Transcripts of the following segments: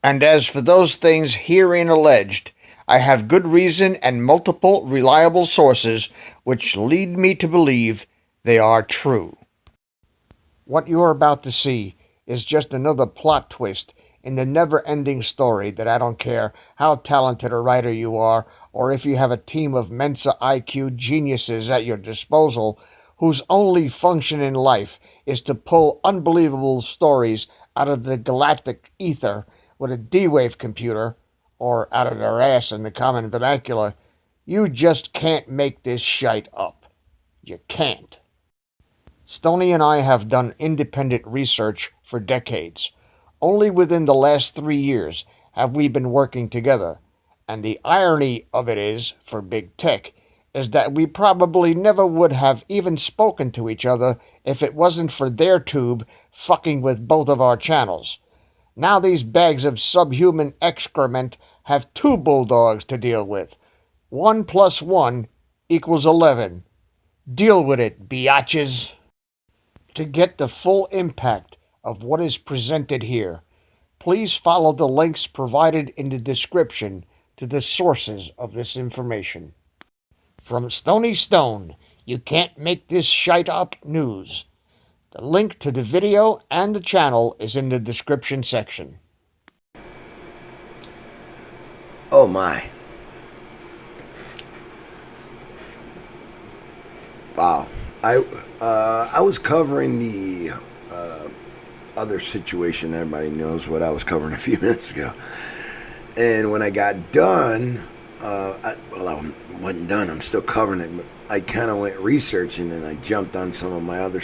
And as for those things herein alleged, I have good reason and multiple reliable sources which lead me to believe they are true. What you are about to see is just another plot twist in the never-ending story that I don't care how talented a writer you are, or if you have a team of Mensa IQ geniuses at your disposal whose only function in life is to pull unbelievable stories out of the galactic ether with a D-Wave computer, or out of their ass in the common vernacular. You just can't make this shite up. You can't. Stony and I have done independent research for decades. Only within the last 3 years have we been working together. And the irony of it is, for big tech, is that we probably never would have even spoken to each other if it wasn't for their tube fucking with both of our channels. Now these bags of subhuman excrement have two bulldogs to deal with. 1 + 1 = 11. Deal with it, biatches. To get the full impact of what is presented here, please follow the links provided in the description to the sources of this information. From Stony Stone, you can't make this shite up news. The link to the video and the channel is in the description section. Oh my. Wow. I was covering the other situation. Everybody knows what I was covering a few minutes ago. And when I got done, I wasn't done. I'm still covering it. But I kind of went researching, and I jumped on some of my other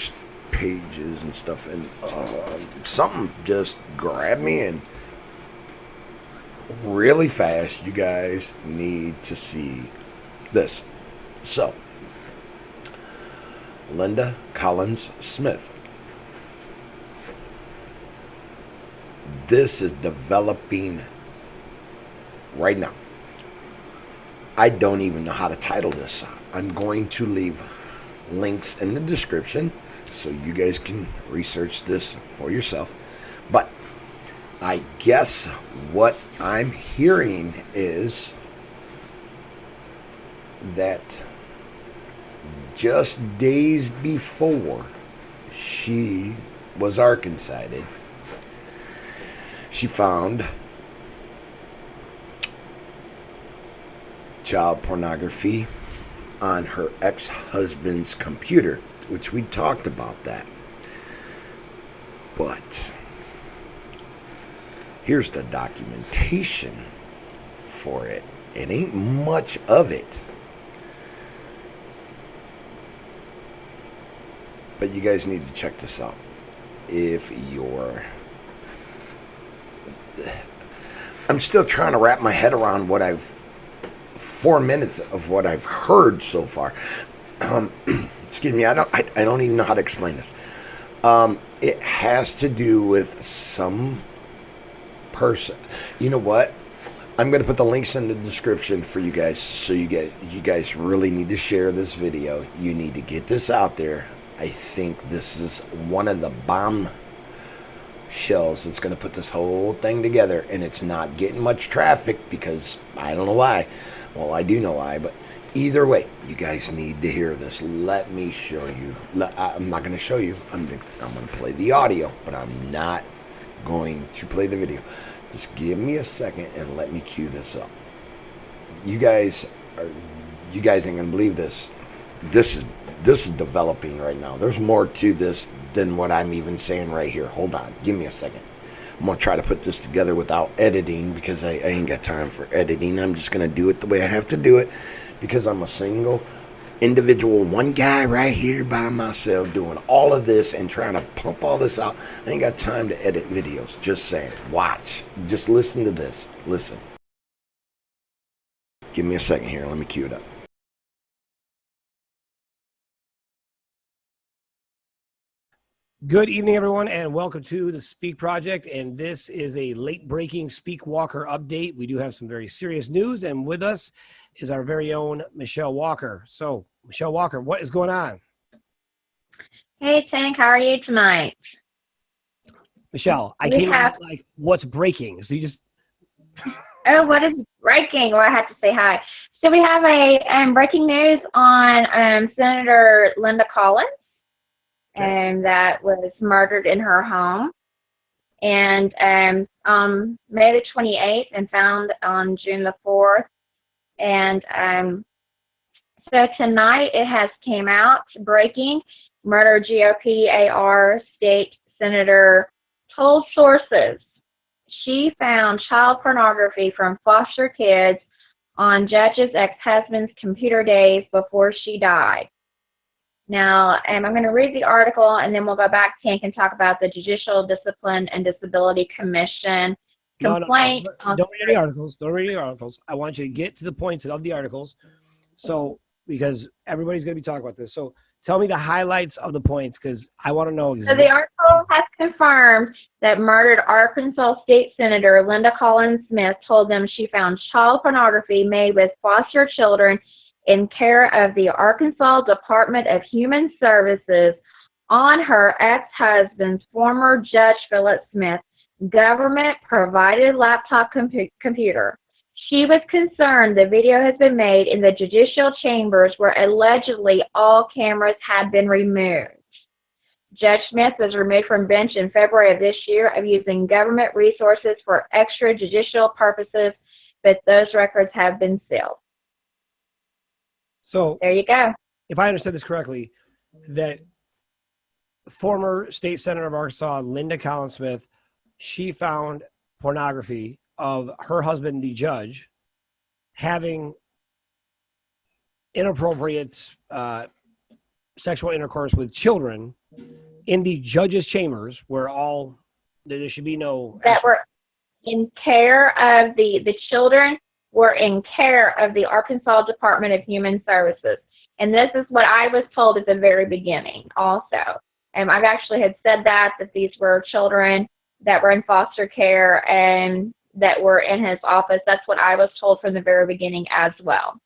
pages and stuff, and something just grabbed me, and really fast, you guys need to see this. So, Linda Collins Smith. This is developing right now. I don't even know how to title this. I'm going to leave links in the description so you guys can research this for yourself. But I guess what I'm hearing is that just days before she was Arkancided, she found child pornography on her ex-husband's computer, which we talked about that. But here's the documentation for it. It ain't much of it. But you guys need to check this out. If you're... I'm still trying to wrap my head around what 4 minutes of what I've heard so far. Excuse me, I don't even know how to explain this. It has to do with some person. You know what? I'm going to put the links in the description for you guys. So you guys really need to share this video. You need to get this out there. I think this is one of the bomb shells that's going to put this whole thing together, and it's not getting much traffic because I don't know why. Well, I do know why, but either way, you guys need to hear this. Let me show you. I'm not going to show you. I'm going to play the audio, but I'm not going to play the video. Just give me a second and let me cue this up. You guys ain't going to believe this. This is developing right now. There's more to this than what I'm even saying right here. Hold on. Give me a second. I'm going to try to put this together without editing because I ain't got time for editing. I'm just going to do it the way I have to do it because I'm a single individual, one guy right here by myself doing all of this and trying to pump all this out. I ain't got time to edit videos. Just saying. Watch. Just listen to this. Listen. Give me a second here. Let me cue it up. Good evening, everyone, and welcome to the Speak Project. And this is a late-breaking Speak Walker update. We do have some very serious news, and with us is our very own Michelle Walker. So, Michelle Walker, what is going on? Hey, Tank, how are you tonight? Michelle, I came out like, what's breaking? So you just Oh, what is breaking? Well, I have to say hi. So we have a breaking news on Senator Linda Collins, and that was murdered in her home, and May the 28th, and found on June the 4th, and so tonight it has came out breaking. Murder GOP AR state senator told sources she found child pornography from foster kids on judge's ex-husband's computer days before she died. Now, I'm going to read the article, and then we'll go back, Tank, and talk about the Judicial Discipline and Disability Commission complaint. No. Don't read any articles. Don't read any articles. I want you to get to the points of the articles. So, because everybody's going to be talking about this. So, tell me the highlights of the points, because I want to know exactly. So the article has confirmed that murdered Arkansas State Senator Linda Collins Smith told them she found child pornography made with foster children in care of the Arkansas Department of Human Services on her ex-husband's former Judge Philip Smith government-provided laptop computer. She was concerned the video has been made in the judicial chambers where allegedly all cameras had been removed. Judge Smith was removed from bench in February of this year of using government resources for extrajudicial purposes, but those records have been sealed. So there you go. If I understood this correctly, that former state senator of Arkansas, Linda Collins Smith, she found pornography of her husband, the judge, having inappropriate sexual intercourse with children in the judge's chambers, where there should be no... That were in care of the children were in care of the Arkansas Department of Human Services. And this is what I was told at the very beginning also. And I've actually had said that these were children that were in foster care and that were in his office. That's what I was told from the very beginning as well.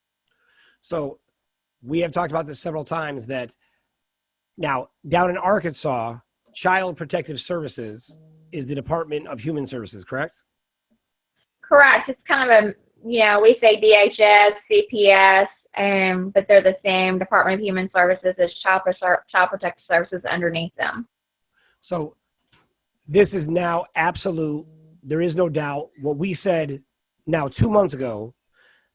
So we have talked about this several times, that now down in Arkansas, Child Protective Services is the Department of Human Services, correct? Correct. It's kind of we say DHS, CPS, but they're the same. Department of Human Services is Child Protective Services underneath them. So this is now absolute. There is no doubt what we said now 2 months ago,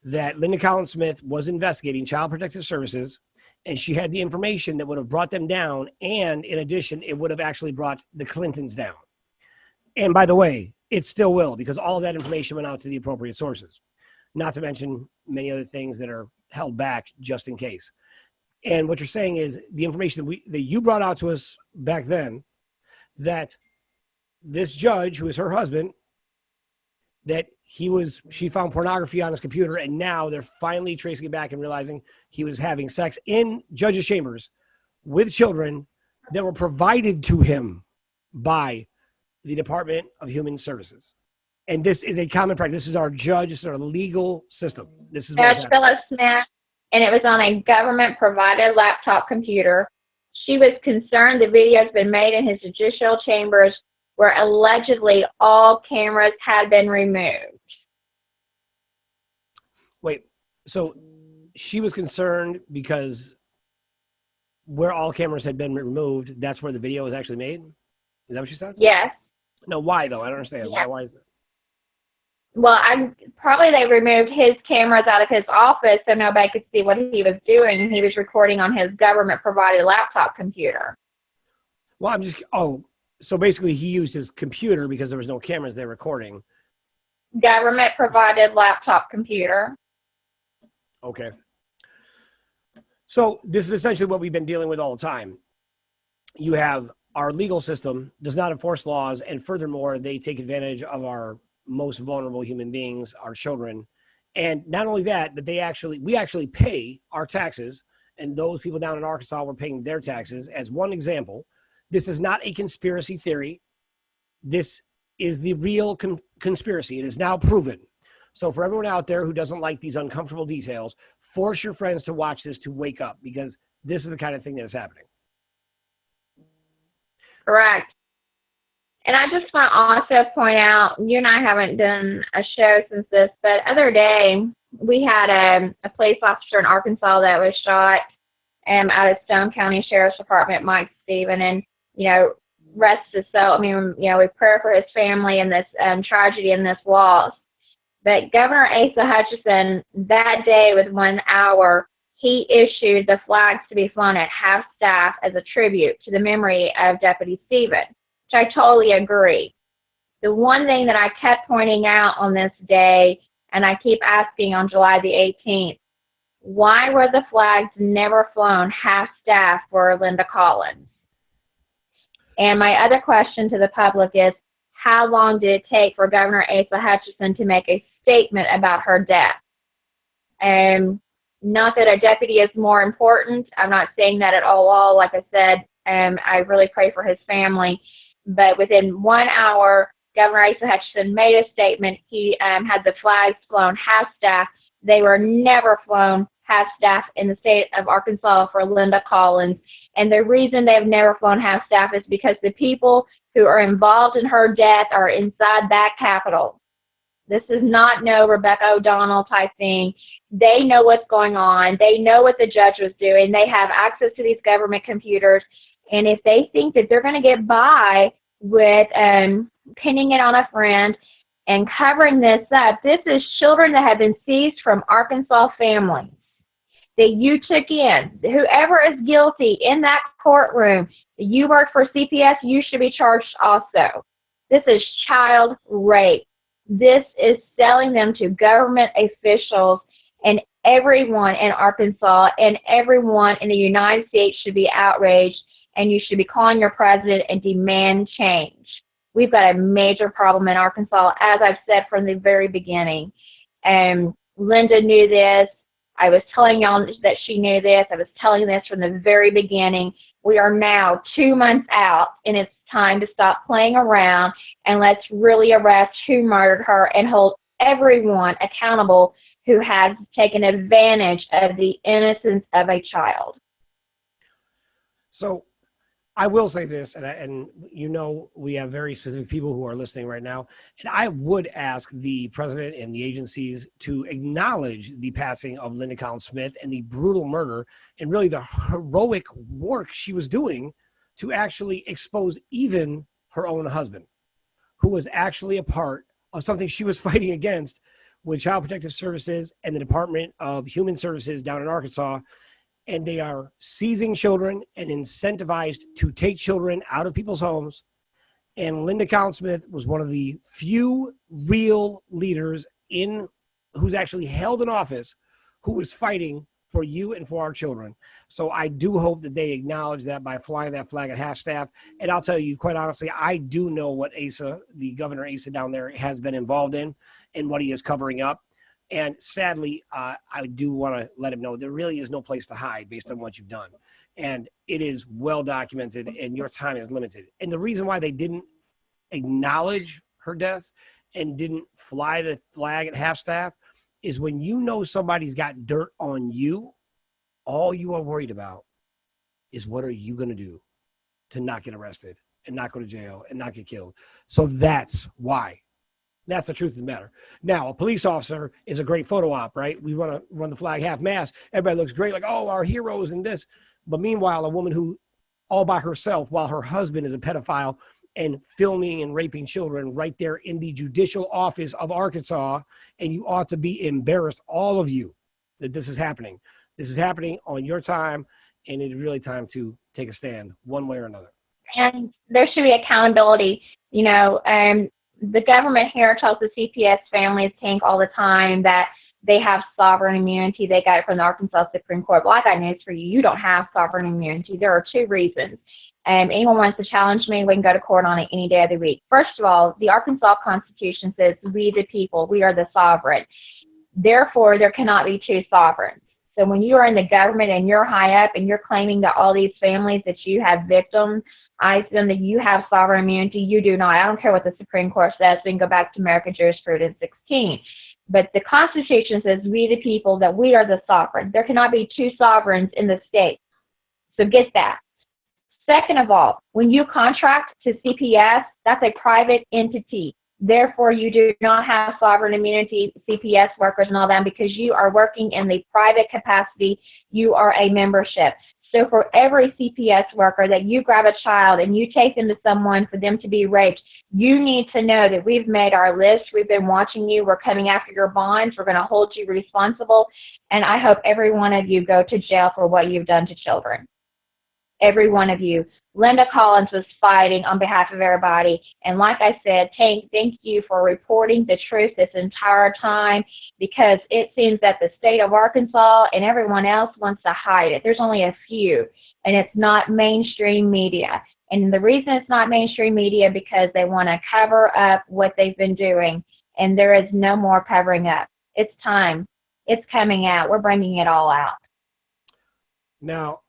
that Linda Collins Smith was investigating Child Protective Services, and she had the information that would have brought them down. And in addition, it would have actually brought the Clintons down. And by the way, it still will, because all of that information went out to the appropriate sources, not to mention many other things that are held back just in case. And what you're saying is the information that you brought out to us back then, that this judge, who is her husband, that she found pornography on his computer, and now they're finally tracing it back and realizing he was having sex in judges' chambers with children that were provided to him by the Department of Human Services. And this is a common practice. This is our judge, this is our legal system. This is Judge Philip Smith, and it was on a government-provided laptop computer. She was concerned the video has been made in his judicial chambers where allegedly all cameras had been removed. Wait, so she was concerned because where all cameras had been removed, that's where the video was actually made? Is that what she said? Yes. No, why though? I don't understand. Yeah. Why is it? Well, probably they removed his cameras out of his office so nobody could see what he was doing. He was recording on his government-provided laptop computer. Well, so basically he used his computer because there was no cameras there recording. Government-provided laptop computer. Okay. So this is essentially what we've been dealing with all the time. You have our legal system does not enforce laws, and furthermore, they take advantage of our most vulnerable human beings, our children. And not only that, but we actually pay our taxes, and those people down in Arkansas were paying their taxes. As one example, this is not a conspiracy theory. This is the real conspiracy. It is now proven. So for everyone out there who doesn't like these uncomfortable details, force your friends to watch this to wake up, because this is the kind of thing that is happening. Correct. And I just want to also point out, you and I haven't done a show since this, but other day we had a police officer in Arkansas that was shot out of Stone County Sheriff's Department, Mike Stephen, and, rest his soul. I mean, we pray for his family and this tragedy and this loss. But Governor Asa Hutchinson, that day with 1 hour, he issued the flags to be flown at half-staff as a tribute to the memory of Deputy Stephen, which I totally agree. The one thing that I kept pointing out on this day, and I keep asking on July the 18th, why were the flags never flown half-staff for Linda Collins? And my other question to the public is, how long did it take for Governor Asa Hutchinson to make a statement about her death? Not that a deputy is more important. I'm not saying that at all. Like I said, I really pray for his family. But within 1 hour, Governor Asa Hutchinson made a statement. He had the flags flown half-staff. They were never flown half-staff in the state of Arkansas for Linda Collins. And the reason they've never flown half-staff is because the people who are involved in her death are inside that Capitol. This is not no Rebecca O'Donnell type thing. They know what's going on. They know what the judge was doing. They have access to these government computers. And if they think that they're going to get by with pinning it on a friend and covering this up, this is children that have been seized from Arkansas families that you took in. Whoever is guilty in that courtroom, you work for CPS, you should be charged also. This is child rape. This is selling them to government officials, and everyone in Arkansas and everyone in the United States should be outraged, and you should be calling your president and demand change. We've got a major problem in Arkansas, as I've said from the very beginning. Linda knew this. I was telling y'all that she knew this. I was telling this from the very beginning. We are now 2 months out, and it's time to stop playing around, and let's really arrest who murdered her and hold everyone accountable who has taken advantage of the innocence of a child. So I will say this, and we have very specific people who are listening right now, and I would ask the president and the agencies to acknowledge the passing of Linda Collins Smith and the brutal murder and really the heroic work she was doing to actually expose even her own husband, who was actually a part of something she was fighting against with Child Protective Services and the Department of Human Services down in Arkansas. And they are seizing children and incentivized to take children out of people's homes. And Linda Collins Smith was one of the few real leaders who's actually held an office who was fighting for you and for our children. So I do hope that they acknowledge that by flying that flag at half-staff. And I'll tell you, quite honestly, I do know what the Governor Asa down there has been involved in and what he is covering up. And sadly, I do want to let him know there really is no place to hide based on what you've done. And it is well documented, and your time is limited. And the reason why they didn't acknowledge her death and didn't fly the flag at half-staff is when you know somebody's got dirt on you, all you are worried about is what are you going to do to not get arrested and not go to jail and not get killed. So that's why. That's the truth of the matter. Now, a police officer is a great photo op, right? We want to run the flag half-mast. Everybody looks great, like, oh, our heroes and this. But meanwhile, a woman who all by herself, while her husband is a pedophile and filming and raping children right there in the judicial office of Arkansas, and you ought to be embarrassed, all of you, that this is happening. This is happening on your time, and it's really time to take a stand one way or another. And there should be accountability. The government here tells the CPS families, Tank, all the time that they have sovereign immunity. They got it from the Arkansas Supreme Court. Well, I got news for you. You don't have sovereign immunity. There are two reasons. Anyone wants to challenge me, we can go to court on it any day of the week. First of all, the Arkansas Constitution says we the people, we are the sovereign. Therefore, there cannot be two sovereigns. So when you are in the government and you're high up and you're claiming that all these families that you have victims, I assume that you have sovereign immunity. You do not. I don't care what the Supreme Court says. We can go back to American Jurisprudence 16. But the Constitution says we the people, that we are the sovereign. There cannot be two sovereigns in the state. So get that. Second of all, when you contract to CPS, that's a private entity. Therefore, you do not have sovereign immunity, CPS workers and all that, because you are working in the private capacity. You are a membership. So for every CPS worker that you grab a child and you take them to someone for them to be raped, you need to know that we've made our list. We've been watching you. We're coming after your bonds. We're going to hold you responsible. And I hope every one of you go to jail for what you've done to children. Every one of you. Linda Collins was fighting on behalf of everybody. And like I said, Tank, thank you for reporting the truth this entire time, because it seems that the state of Arkansas and everyone else wants to hide it. There's only a few, and it's not mainstream media. And the reason it's not mainstream media because they want to cover up what they've been doing, and there is no more covering up. It's time. It's coming out. We're bringing it all out. Now,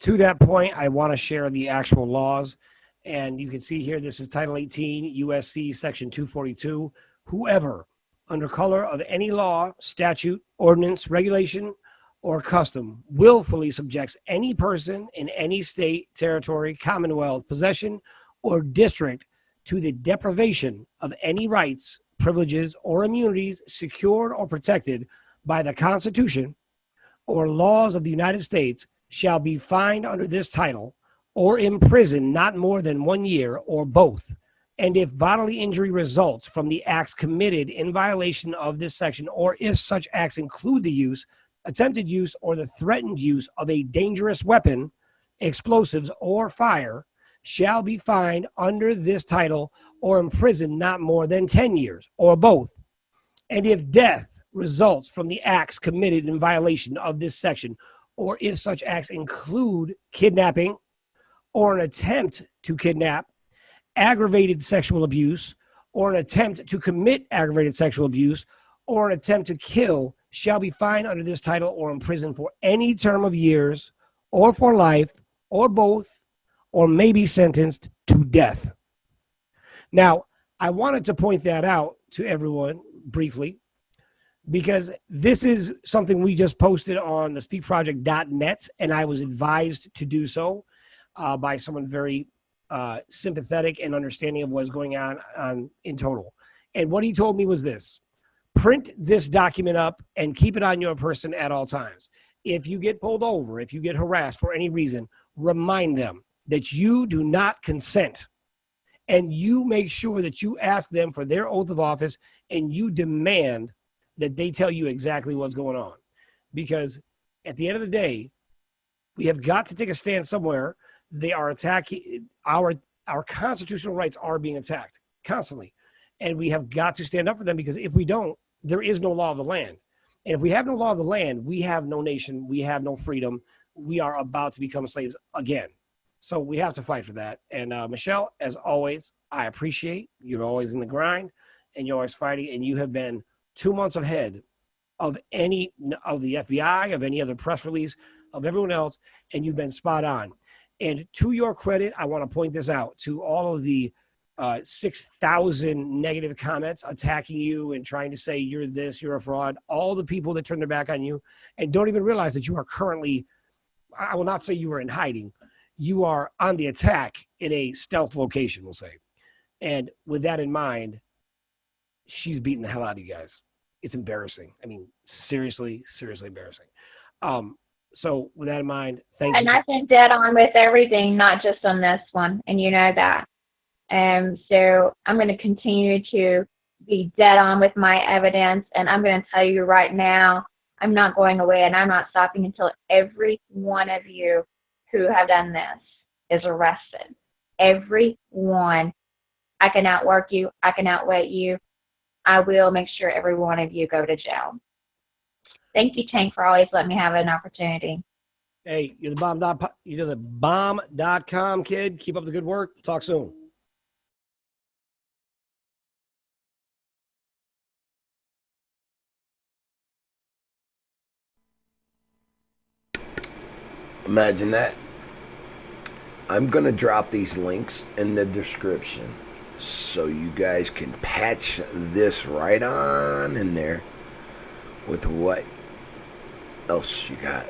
to that point, I want to share the actual laws. And you can see here, this is Title 18, USC Section 242. Whoever, under color of any law, statute, ordinance, regulation, or custom, willfully subjects any person in any state, territory, commonwealth, possession, or district to the deprivation of any rights, privileges, or immunities secured or protected by the Constitution or laws of the United States shall be fined under this title or imprisoned not more than 1 year or both. And if bodily injury results from the acts committed in violation of this section, or if such acts include the use, attempted use, or the threatened use of a dangerous weapon, explosives, or fire, shall be fined under this title or imprisoned not more than 10 years or both. And if death results from the acts committed in violation of this section, or if such acts include kidnapping or an attempt to kidnap, aggravated sexual abuse, or an attempt to commit aggravated sexual abuse, or an attempt to kill, shall be fined under this title or imprisoned for any term of years, or for life, or both, or may be sentenced to death. Now, I wanted to point that out to everyone briefly, because this is something we just posted on the speakproject.net, and I was advised to do so by someone very sympathetic and understanding of what's going on in total. And what he told me was this: print this document up and keep it on your person at all times. If you get pulled over, if you get harassed for any reason, remind them that you do not consent. And you make sure that you ask them for their oath of office, and you demand that they tell you exactly what's going on. Because at the end of the day, we have got to take a stand somewhere. They are attacking our constitutional rights are being attacked constantly. And we have got to stand up for them, because if we don't, there is no law of the land. And if we have no law of the land, we have no nation, we have no freedom. We are about to become slaves again. So we have to fight for that. And Michelle, as always, I appreciate you're always in the grind and you're always fighting, and you have been 2 months ahead of any of the FBI, of any other press release, of everyone else, and you've been spot on. And to your credit, I want to point this out to all of the 6,000 negative comments attacking you and trying to say you're this, you're a fraud, all the people that turn their back on you and don't even realize that you are currently, I will not say you are in hiding, you are on the attack in a stealth location, we'll say. And with that in mind, she's beating the hell out of you guys. It's embarrassing. I mean, seriously, seriously embarrassing. So with that in mind, thank you. And I've been dead on with everything, not just on this one, and you know that. So I'm going to continue to be dead on with my evidence, and I'm going to tell you right now, I'm not going away, and I'm not stopping until every one of you who have done this is arrested. Every one. I can outwork you. I can outweigh you. I will make sure every one of you go to jail. Thank you, Tank, for always letting me have an opportunity. Hey, you're the bomb.com kid. Keep up the good work. Talk soon. Imagine that. I'm going to drop these links in the description so you guys can patch this right on in there with what else you got.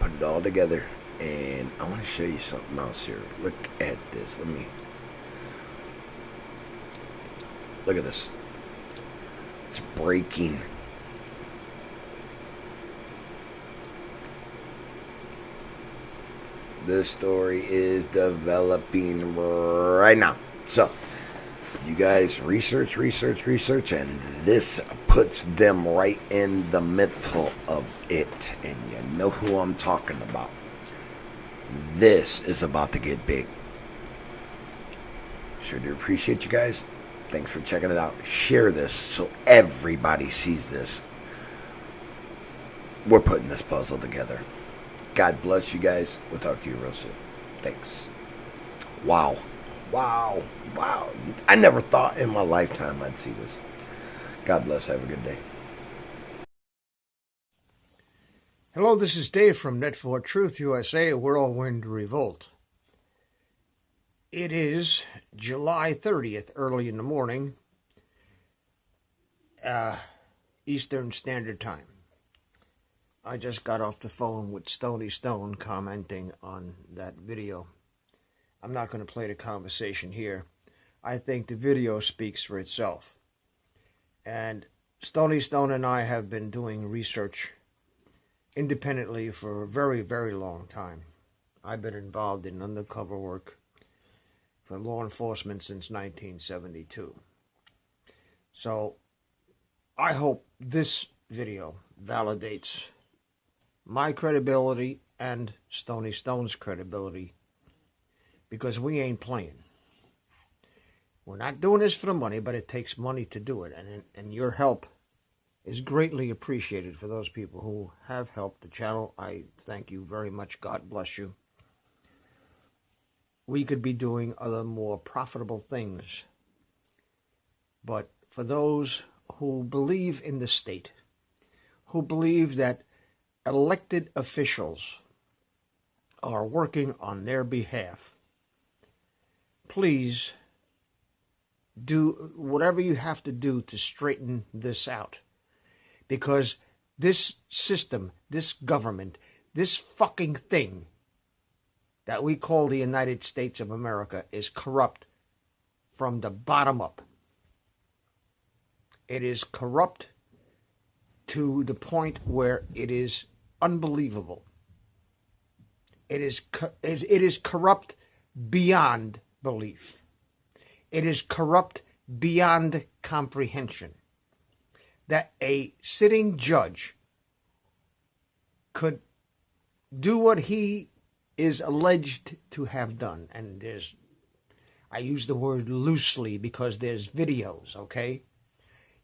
Put it all together And I want to show you something else here. Look at this. Look at this. It's breaking. This story is developing right now. So, you guys research, and this puts them right in the middle of it. And you know who I'm talking about. This is about to get big. Sure do appreciate you guys. Thanks for checking it out. Share this so everybody sees this. We're putting this puzzle together. God bless you guys. We'll talk to you real soon. Thanks. Wow. I never thought in my lifetime I'd see this. God bless. Have a good day. Hello, this is Dave from Net for Truth USA, Whirlwind Revolt. It is July 30th, early in the morning, Eastern Standard Time. I just got off the phone with Stone commenting on that video. I'm not going to play the conversation here. I think the video speaks for itself. And Stone and I have been doing research independently for a very, very long time. I've been involved in undercover work for law enforcement since 1972. So I hope this video validates my credibility and Stone's credibility, because we ain't playing. We're not doing this for the money, but it takes money to do it, and your help is greatly appreciated. For those people who have helped the channel, I thank you very much. God bless you. We could be doing other more profitable things, but for those who believe in the state, who believe that elected officials are working on their behalf, please do whatever you have to do to straighten this out. Because this system, this government, this fucking thing that we call the United States of America is corrupt from the bottom up. It is corrupt to the point where it is unbelievable. It is corrupt beyond belief. It is corrupt beyond comprehension. That a sitting judge could do what he is alleged to have done. And I use the word loosely because there's videos, okay?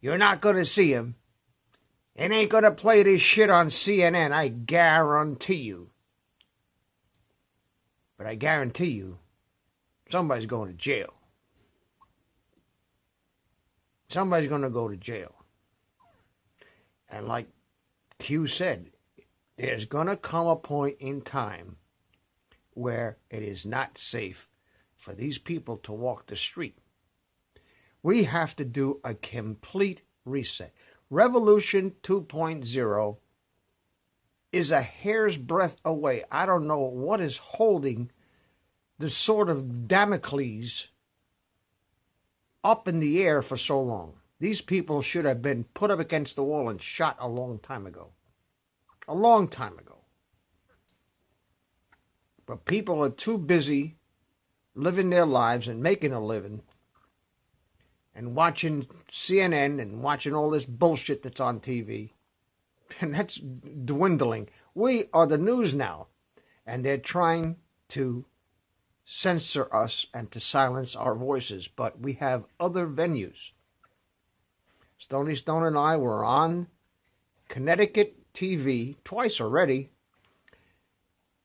You're not going to see him. It ain't going to play this shit on CNN, I guarantee you. But I guarantee you, somebody's going to jail. Somebody's going to go to jail. And like Q said, there's going to come a point in time where it is not safe for these people to walk the street. We have to do a complete reset. Revolution 2.0 is a hair's breadth away. I don't know what is holding the sword of Damocles up in the air for so long. These people should have been put up against the wall and shot a long time ago. A long time ago. But people are too busy living their lives and making a living and watching CNN and watching all this bullshit that's on TV. And that's dwindling. We are the news now. And they're trying to censor us and to silence our voices. But we have other venues. Stone and I were on Connecticut TV twice already.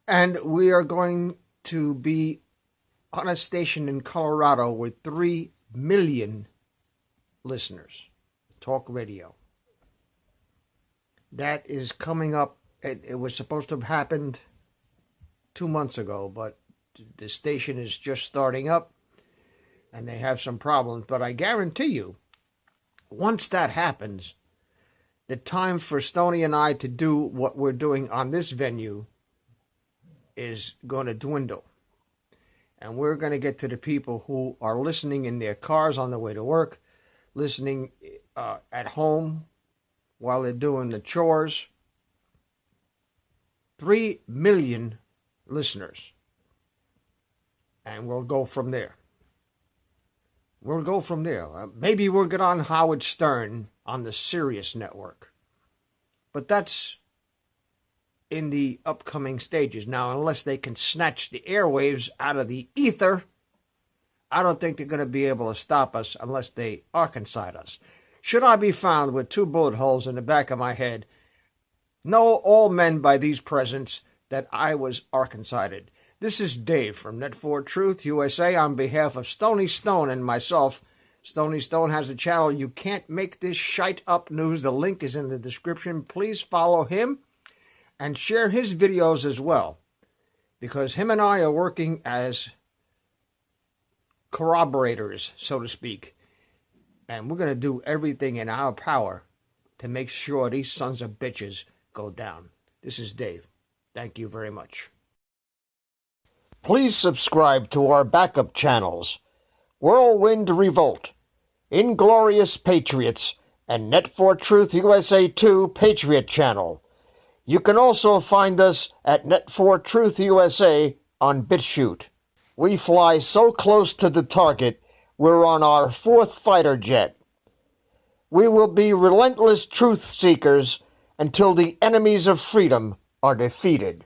And we are going to be on a station in Colorado with 3 million listeners. Talk radio. That is coming up. It was supposed to have happened 2 months ago, but the station is just starting up and they have some problems. But I guarantee you, once that happens, the time for Stoney and I to do what we're doing on this venue is going to dwindle. And we're going to get to the people who are listening in their cars on the way to work, listening at home while they're doing the chores. 3 million listeners. And we'll go from there. We'll go from there. Maybe we'll get on Howard Stern on the Sirius network. But that's in the upcoming stages. Now, unless they can snatch the airwaves out of the ether, I don't think they're going to be able to stop us unless they Arkanside us. Should I be found with 2 bullet holes in the back of my head, know all men by these presents that I was Arkansided. This is Dave from Net4 Truth USA on behalf of Stony Stone and myself. Stony Stone has a channel, You Can't Make This Shite Up News. The link is in the description. Please follow him and share his videos as well, because him and I are working as corroborators, so to speak. And we're going to do everything in our power to make sure these sons of bitches go down. This is Dave. Thank you very much. Please subscribe to our backup channels, Whirlwind Revolt, Inglorious Patriots, and Net4 Truth USA 2 Patriot channel. You can also find us at Net4 Truth USA on BitChute. We fly so close to the target, we're on our 4th fighter jet. We will be relentless truth seekers until the enemies of freedom are defeated.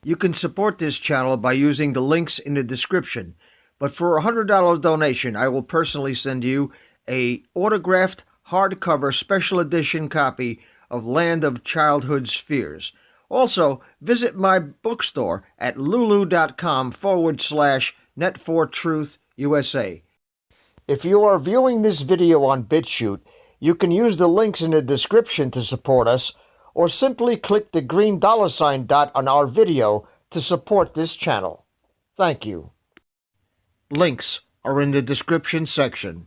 You can support this channel by using the links in the description, but for a $100 donation, I will personally send you a autographed hardcover special edition copy of Land of Childhood's Fears. Also, visit my bookstore at lulu.com/net4truth USA. If you are viewing this video on BitChute, you can use the links in the description to support us, or simply click the green $ dot on our video to support this channel. Thank you. Links are in the description section.